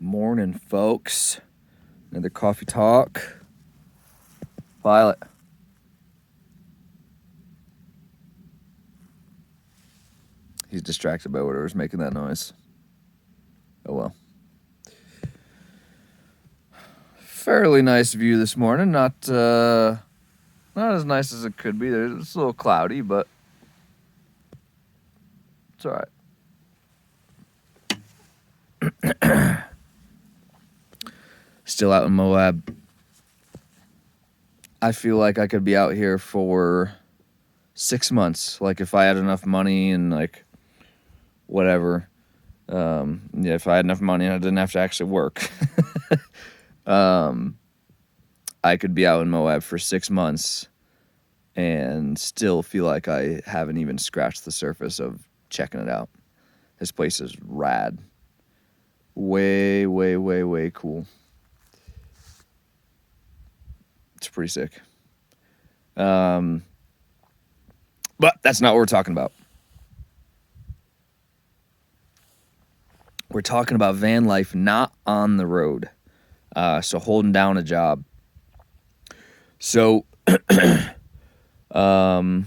Morning, folks. Another coffee talk. Violet. He's distracted by whatever's making that noise. Oh well. Fairly nice view this morning. Not as nice as it could be. It's a little cloudy, but it's all right. Still out in Moab. I feel like I could be out here for 6 months. Like if I had enough money and like whatever. If I had enough money and I didn't have to actually work. I could be out in Moab for 6 months and still feel like I haven't even scratched the surface of checking it out. This place is rad. Way, way, way, way cool. It's pretty sick. But that's not what we're talking about. We're talking about van life, not on the road. So holding down a job. So I've been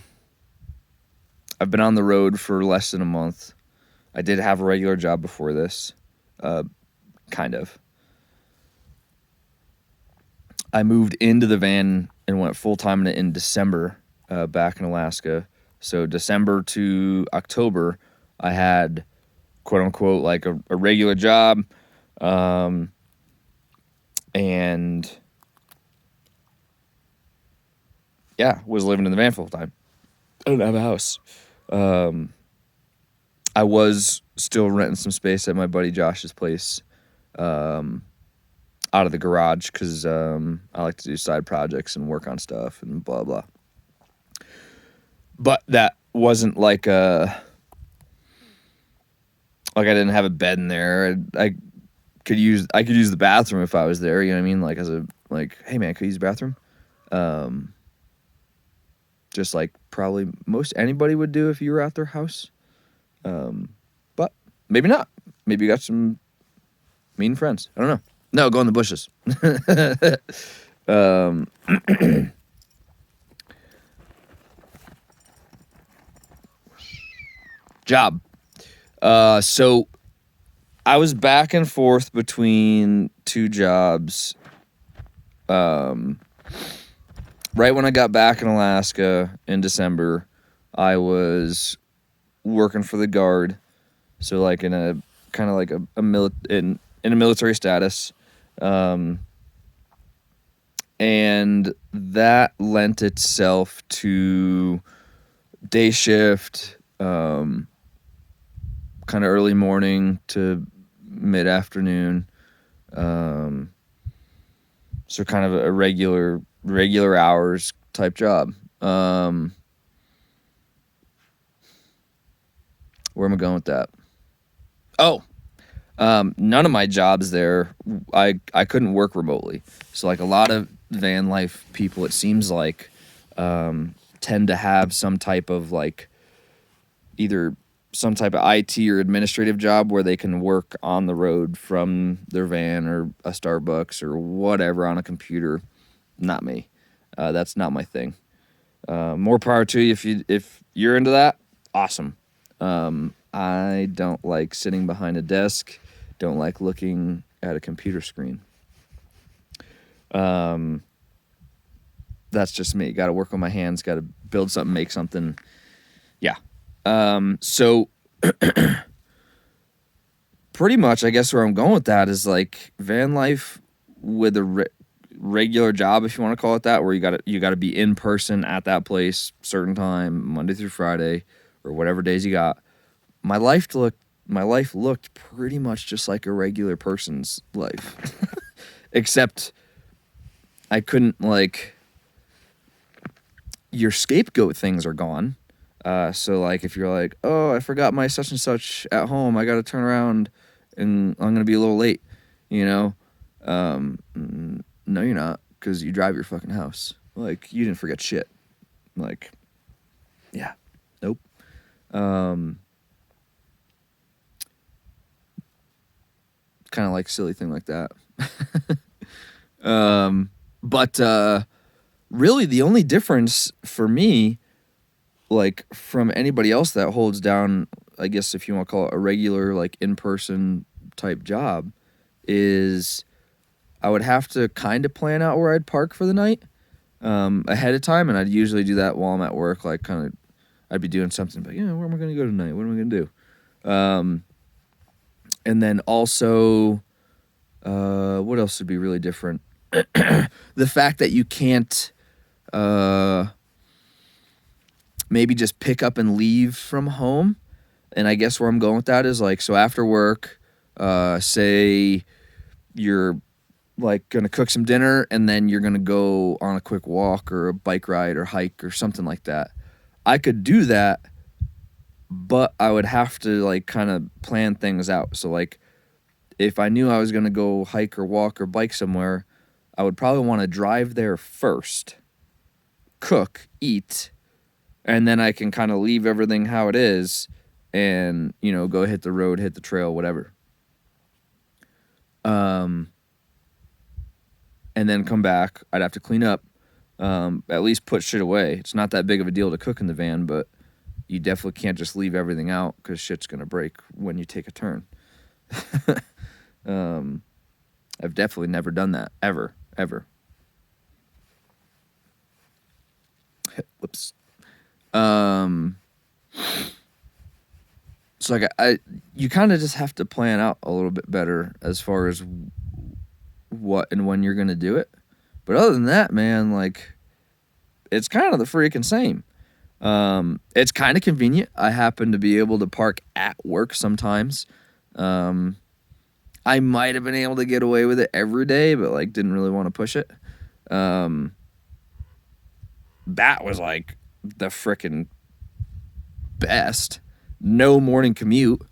on the road for less than a month. I did have a regular job before this. Kind of. I moved into the van and went full-time in December back in Alaska. So December to October, I had, quote-unquote, like a regular job. And, yeah, was living in the van full-time. I didn't have a house. I was still renting some space at my buddy Josh's place out of the garage because I like to do side projects and work on stuff and blah, blah. But that wasn't like I didn't have a bed in there. I could use the bathroom if I was there, you know what I mean? Like hey man, could you use the bathroom? Just like probably most anybody would do if you were at their house. But maybe not. Maybe you got some mean friends. I don't know. No, go in the bushes. Job. So I was back and forth between two jobs. Right when I got back in Alaska in December, I was working for the Guard. So like in a kind of like in a military status. And that lent itself to day shift, kind of early morning to mid-afternoon. So kind of a regular hours type job. Where am I going with that? Oh, none of my jobs there, I couldn't work remotely. So like a lot of van life people, it seems like, tend to have some type of like either some type of IT or administrative job where they can work on the road from their van or a Starbucks or whatever on a computer. Not me. That's not my thing. More power to you if you're into that. Awesome. I don't like sitting behind a desk. Don't like looking at a computer screen. That's just me. Got to work with my hands. Got to build something, make something. Yeah. So pretty much, I guess where I'm going with that is like van life with a regular job, if you want to call it that, where you got to be in person at that place, certain time, Monday through Friday, or whatever days you got. My life looked pretty much just like a regular person's life, except I couldn't like your scapegoat things are gone. So like if you're like, oh, I forgot my such and such at home, I got to turn around and I'm gonna be a little late, you know. No, you're not, because you drive your fucking house. Like you didn't forget shit. Like, yeah, nope. kind of like silly thing like that. But really the only difference for me, like from anybody else that holds down, I guess if you want to call it a regular like in-person type job, is I would have to kind of plan out where I'd park for the night ahead of time, and I'd usually do that while I'm at work. Like kind of, I'd be doing something, but yeah, where am I going to go tonight? What am I going to do? And then also, what else would be really different? The fact that you can't maybe just pick up and leave from home. And I guess where I'm going with that is like, so after work, say you're like going to cook some dinner and then you're going to go on a quick walk or a bike ride or hike or something like that. I could do that, but I would have to like kind of plan things out. So like if I knew I was going to go hike or walk or bike somewhere, I would probably want to drive there first, cook, eat, and then I can kind of leave everything how it is and, you know, go hit the road, hit the trail, whatever. And then come back. I'd have to clean up, at least put shit away. It's not that big of a deal to cook in the van, but you definitely can't just leave everything out because shit's going to break when you take a turn. I've definitely never done that, ever. Whoops. So like you kind of just have to plan out a little bit better as far as what and when you're gonna do it. But other than that, man, like it's kind of the freaking same. It's kind of convenient. I happen to be able to park at work sometimes. I might have been able to get away with it every day, but like didn't really want to push it. That was like the frickin' best. No morning commute.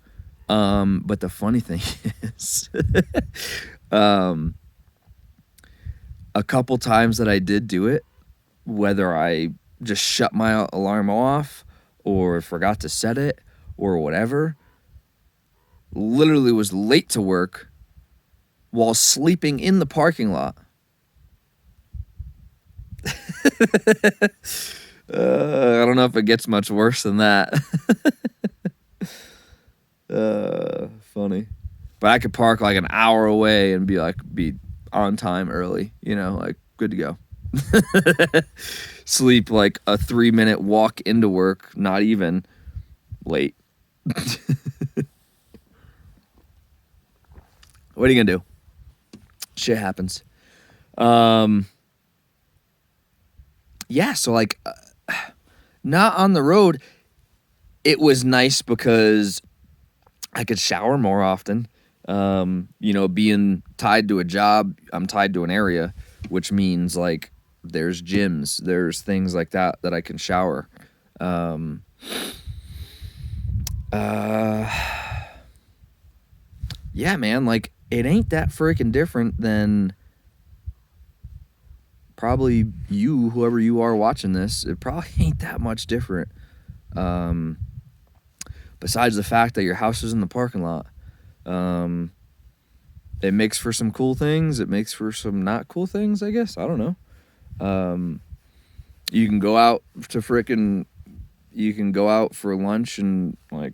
But the funny thing is, a couple times that I did do it, whether I just shut my alarm off or forgot to set it or whatever, literally was late to work while sleeping in the parking lot. I don't know if it gets much worse than that. Funny. But I could park like an hour away and be on time early, you know, like good to go. Sleep like a 3-minute walk into work, not even late. What are you gonna do? Shit happens. Yeah, so like not on the road. It was nice because I could shower more often. You know, being tied to a job, I'm tied to an area, which means like there's gyms, there's things like that I can shower. Yeah, man, like it ain't that freaking different than probably you, whoever you are watching this. It probably ain't that much different. Besides the fact that your house is in the parking lot. It makes for some cool things. It makes for some not cool things, I guess. I don't know. You can go out for lunch and like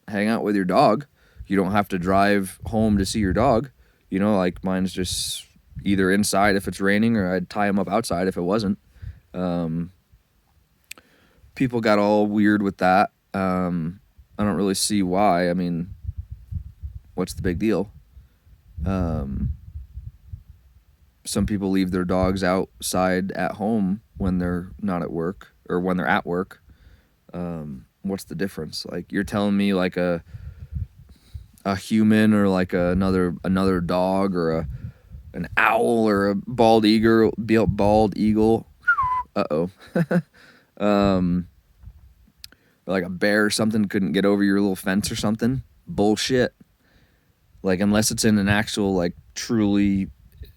hang out with your dog. You don't have to drive home to see your dog. You know, like mine's just either inside if it's raining or I'd tie him up outside if it wasn't. People got all weird with that. I don't really see why. I mean, what's the big deal? Some people leave their dogs outside at home when they're not at work or when they're at work. What's the difference? Like you're telling me like a human or like another dog or an owl or a bald eagle. Uh-oh. Or like a bear or something couldn't get over your little fence or something. Bullshit. Like unless it's in an actual like truly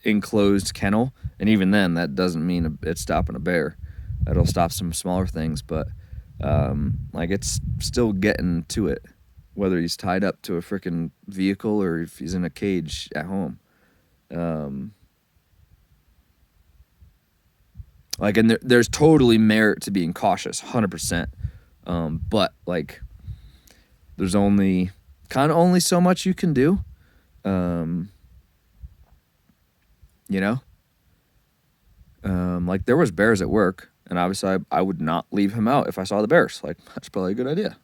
enclosed kennel, and even then that doesn't mean it's stopping a bear. That'll stop some smaller things, but like it's still getting to it. whether he's tied up to a freaking vehicle or if he's in a cage at home. Like, and there's totally merit to being cautious, 100%. But like, there's only so much you can do. You know, like there was bears at work, and obviously I would not leave him out if I saw the bears. Like, that's probably a good idea.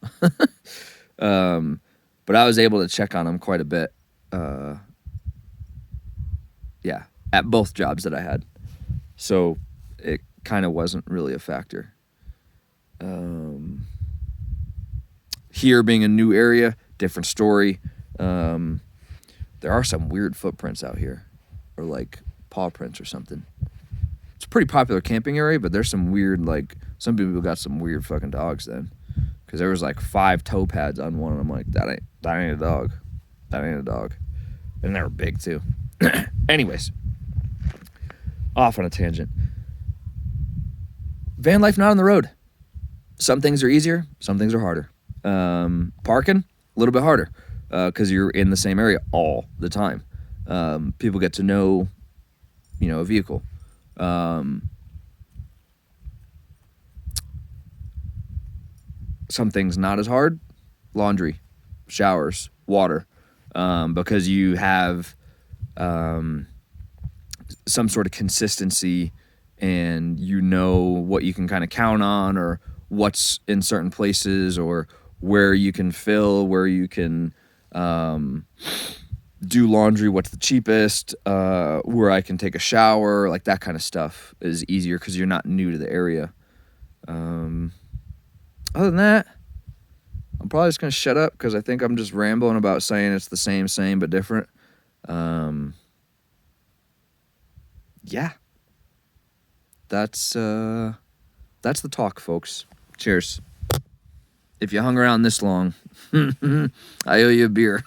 But I was able to check on him quite a bit. Yeah, at both jobs that I had. So it kind of wasn't really a factor. Here being a new area, different story. There are some weird footprints out here, or like paw prints or something. It's a pretty popular camping area, but there's some weird, like, some people got some weird fucking dogs then. Because there was like 5 toe pads on one, and I'm like, that ain't a dog. That ain't a dog. And they were big too. Anyways, off on a tangent. Van life not on the road. Some things are easier, some things are harder. Parking, a little bit harder because you're in the same area all the time. People get to know, a vehicle. Some things not as hard: laundry, showers, water, because you have some sort of consistency, and you know what you can kind of count on, or what's in certain places, or where you can fill, where you can do laundry, what's the cheapest, where I can take a shower, like that kind of stuff is easier because you're not new to the area. Other than that, I'm probably just going to shut up because I think I'm just rambling about saying it's the same, but different. Yeah. That's the talk, folks. Cheers. If you hung around this long, I owe you a beer.